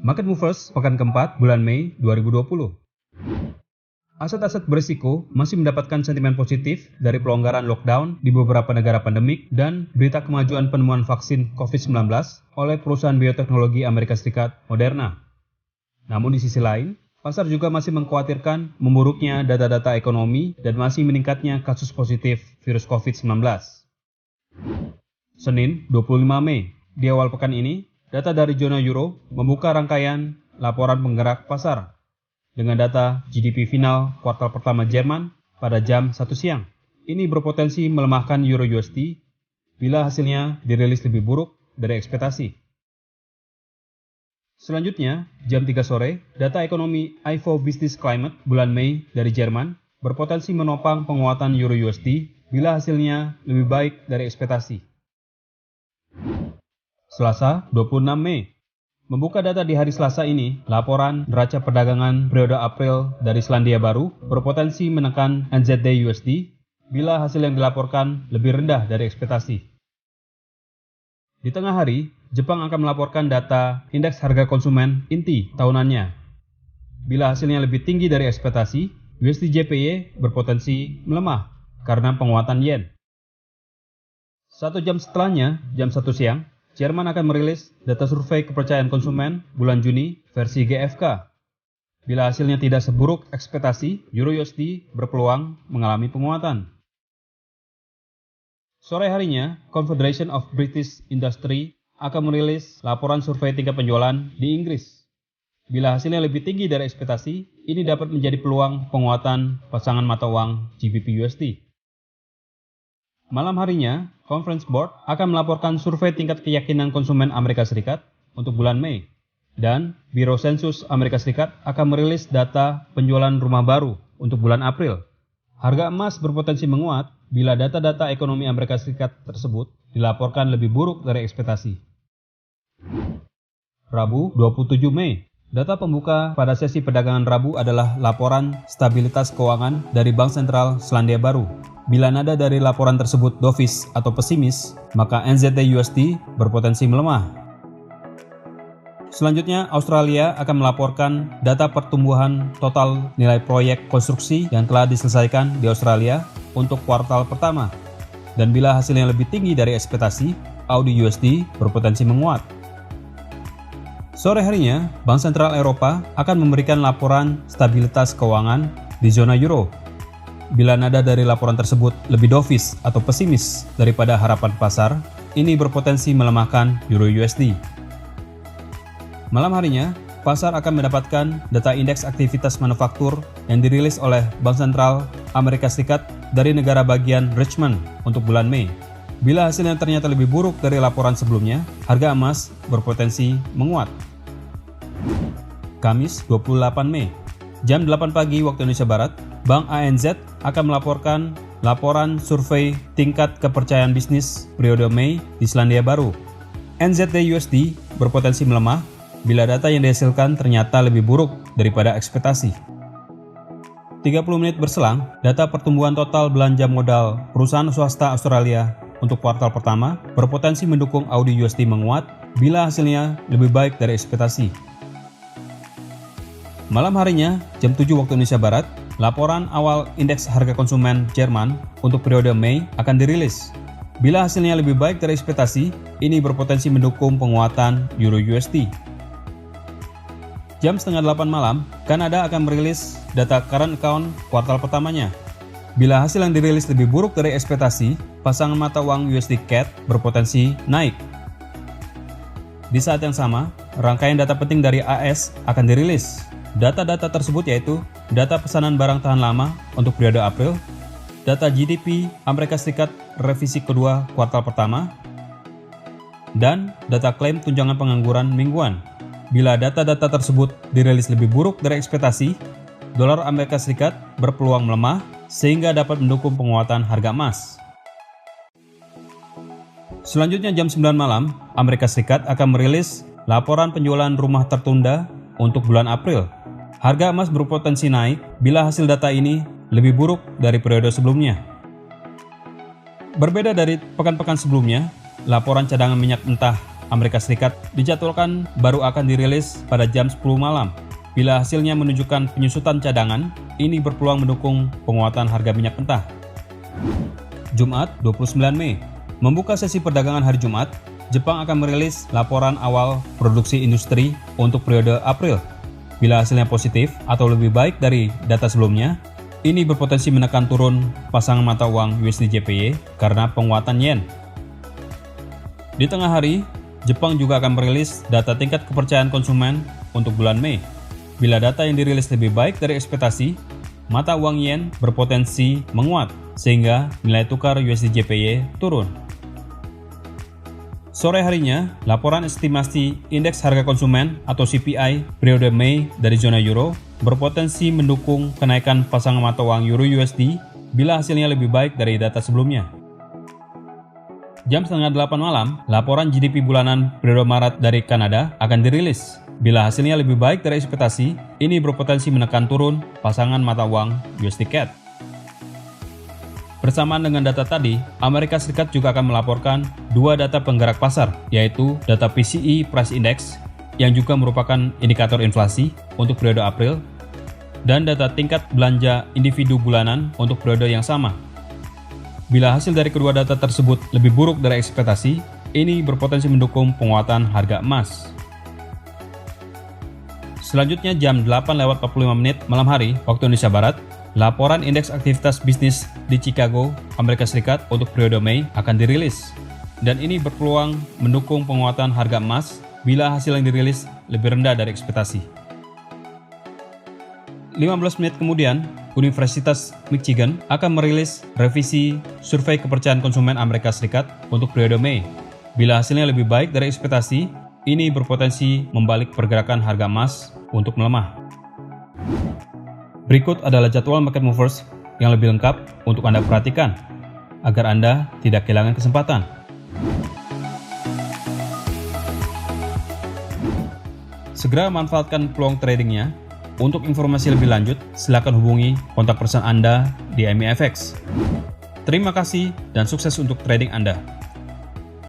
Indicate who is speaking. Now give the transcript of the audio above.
Speaker 1: Market Movers pekan keempat bulan Mei 2020. Aset-aset berisiko masih mendapatkan sentimen positif dari pelonggaran lockdown di beberapa negara pandemik dan berita kemajuan penemuan vaksin COVID-19 oleh perusahaan bioteknologi Amerika Serikat Moderna. Namun di sisi lain, pasar juga masih mengkhawatirkan memburuknya data-data ekonomi dan masih meningkatnya kasus positif virus COVID-19. Senin, 25 Mei, di awal pekan ini, data dari zona euro membuka rangkaian laporan penggerak pasar dengan data GDP final kuartal pertama Jerman pada jam 1 siang. Ini berpotensi melemahkan euro USD bila hasilnya dirilis lebih buruk dari ekspektasi. Selanjutnya, jam 3 sore, data ekonomi Ifo Business Climate bulan Mei dari Jerman berpotensi menopang penguatan euro USD bila hasilnya lebih baik dari ekspektasi. Selasa, 26 Mei. Membuka data di hari Selasa ini, laporan neraca perdagangan periode April dari Selandia Baru berpotensi menekan NZD USD bila hasil yang dilaporkan lebih rendah dari ekspektasi. Di tengah hari, Jepang akan melaporkan data indeks harga konsumen inti tahunannya. Bila hasilnya lebih tinggi dari ekspektasi, USD JPY berpotensi melemah karena penguatan yen. 1 jam setelahnya, jam 1 siang, Jerman akan merilis data survei kepercayaan konsumen bulan Juni versi GfK. Bila hasilnya tidak seburuk ekspektasi, Euro USD berpeluang mengalami penguatan. Sore harinya, Confederation of British Industry akan merilis laporan survei tingkat penjualan di Inggris. Bila hasilnya lebih tinggi dari ekspektasi, ini dapat menjadi peluang penguatan pasangan mata uang GBP USD. Malam harinya, Conference Board akan melaporkan survei tingkat keyakinan konsumen Amerika Serikat untuk bulan Mei. Dan Biro Sensus Amerika Serikat akan merilis data penjualan rumah baru untuk bulan April. Harga emas berpotensi menguat bila data-data ekonomi Amerika Serikat tersebut dilaporkan lebih buruk dari ekspektasi. Rabu, 27 Mei. Data pembuka pada sesi perdagangan Rabu adalah laporan stabilitas keuangan dari Bank Sentral Selandia Baru. Bila nada dari laporan tersebut dovish atau pesimis, maka NZD USD berpotensi melemah. Selanjutnya, Australia akan melaporkan data pertumbuhan total nilai proyek konstruksi yang telah diselesaikan di Australia untuk kuartal pertama. Dan bila hasilnya lebih tinggi dari ekspektasi, AUD USD berpotensi menguat. Sore harinya, Bank Sentral Eropa akan memberikan laporan stabilitas keuangan di zona euro. Bila nada dari laporan tersebut lebih dovish atau pesimis daripada harapan pasar, ini berpotensi melemahkan euro USD. Malam harinya, pasar akan mendapatkan data indeks aktivitas manufaktur yang dirilis oleh Bank Sentral Amerika Serikat dari negara bagian Richmond untuk bulan Mei. Bila hasilnya ternyata lebih buruk dari laporan sebelumnya, harga emas berpotensi menguat. Kamis, 28 Mei. Jam 8 pagi waktu Indonesia Barat, Bank ANZ akan melaporkan laporan survei tingkat kepercayaan bisnis periode Mei di Selandia Baru. NZD USD berpotensi melemah bila data yang dihasilkan ternyata lebih buruk daripada ekspektasi. 30 menit berselang, data pertumbuhan total belanja modal perusahaan swasta Australia untuk kuartal pertama berpotensi mendukung AUD USD menguat bila hasilnya lebih baik dari ekspektasi. Malam harinya, jam 7 waktu Indonesia Barat, laporan awal indeks harga konsumen Jerman untuk periode Mei akan dirilis. Bila hasilnya lebih baik dari ekspektasi, ini berpotensi mendukung penguatan Euro USD. Jam setengah 8 malam, Kanada akan merilis data current account kuartal pertamanya. Bila hasil yang dirilis lebih buruk dari ekspektasi, pasangan mata uang USD CAD berpotensi naik. Di saat yang sama, rangkaian data penting dari AS akan dirilis. Data-data tersebut yaitu data pesanan barang tahan lama untuk periode April, data GDP Amerika Serikat revisi kedua kuartal pertama, dan data klaim tunjangan pengangguran mingguan. Bila data-data tersebut dirilis lebih buruk dari ekspektasi, dolar Amerika Serikat berpeluang melemah sehingga dapat mendukung penguatan harga emas. Selanjutnya jam 9 malam, Amerika Serikat akan merilis laporan penjualan rumah tertunda untuk bulan April. Harga emas berpotensi naik bila hasil data ini lebih buruk dari periode sebelumnya. Berbeda dari pekan-pekan sebelumnya, laporan cadangan minyak mentah Amerika Serikat dijadwalkan baru akan dirilis pada jam 10 malam. Bila hasilnya menunjukkan penyusutan cadangan, ini berpeluang mendukung penguatan harga minyak mentah. Jumat 29 Mei, membuka sesi perdagangan hari Jumat, Jepang akan merilis laporan awal produksi industri untuk periode April. Bila hasilnya positif atau lebih baik dari data sebelumnya, ini berpotensi menekan turun pasangan mata uang USD/JPY karena penguatan yen. Di tengah hari, Jepang juga akan merilis data tingkat kepercayaan konsumen untuk bulan Mei. Bila data yang dirilis lebih baik dari ekspektasi, mata uang yen berpotensi menguat sehingga nilai tukar USD/JPY turun. Sore harinya, laporan estimasi indeks harga konsumen atau CPI periode Mei dari zona euro berpotensi mendukung kenaikan pasangan mata uang euro USD bila hasilnya lebih baik dari data sebelumnya. Jam setengah 8 malam, laporan GDP bulanan periode Maret dari Kanada akan dirilis. Bila hasilnya lebih baik dari ekspektasi, ini berpotensi menekan turun pasangan mata uang USD CAD. Bersamaan dengan data tadi, Amerika Serikat juga akan melaporkan dua data penggerak pasar, yaitu data PCE Price Index yang juga merupakan indikator inflasi untuk periode April, dan data tingkat belanja individu bulanan untuk periode yang sama. Bila hasil dari kedua data tersebut lebih buruk dari ekspektasi, ini berpotensi mendukung penguatan harga emas. Selanjutnya jam 8:45 malam hari waktu Indonesia Barat, laporan indeks aktivitas bisnis di Chicago, Amerika Serikat untuk periode Mei akan dirilis. Dan ini berpeluang mendukung penguatan harga emas bila hasil yang dirilis lebih rendah dari ekspektasi. 15 menit kemudian, Universitas Michigan akan merilis revisi survei kepercayaan konsumen Amerika Serikat untuk periode Mei. Bila hasilnya lebih baik dari ekspektasi, ini berpotensi membalik pergerakan harga emas untuk melemah. Berikut adalah jadwal market movers yang lebih lengkap untuk Anda perhatikan, agar Anda tidak kehilangan kesempatan. Segera manfaatkan peluang tradingnya. Untuk informasi lebih lanjut, silakan hubungi kontak person Anda di MIFX. Terima kasih dan sukses untuk trading Anda.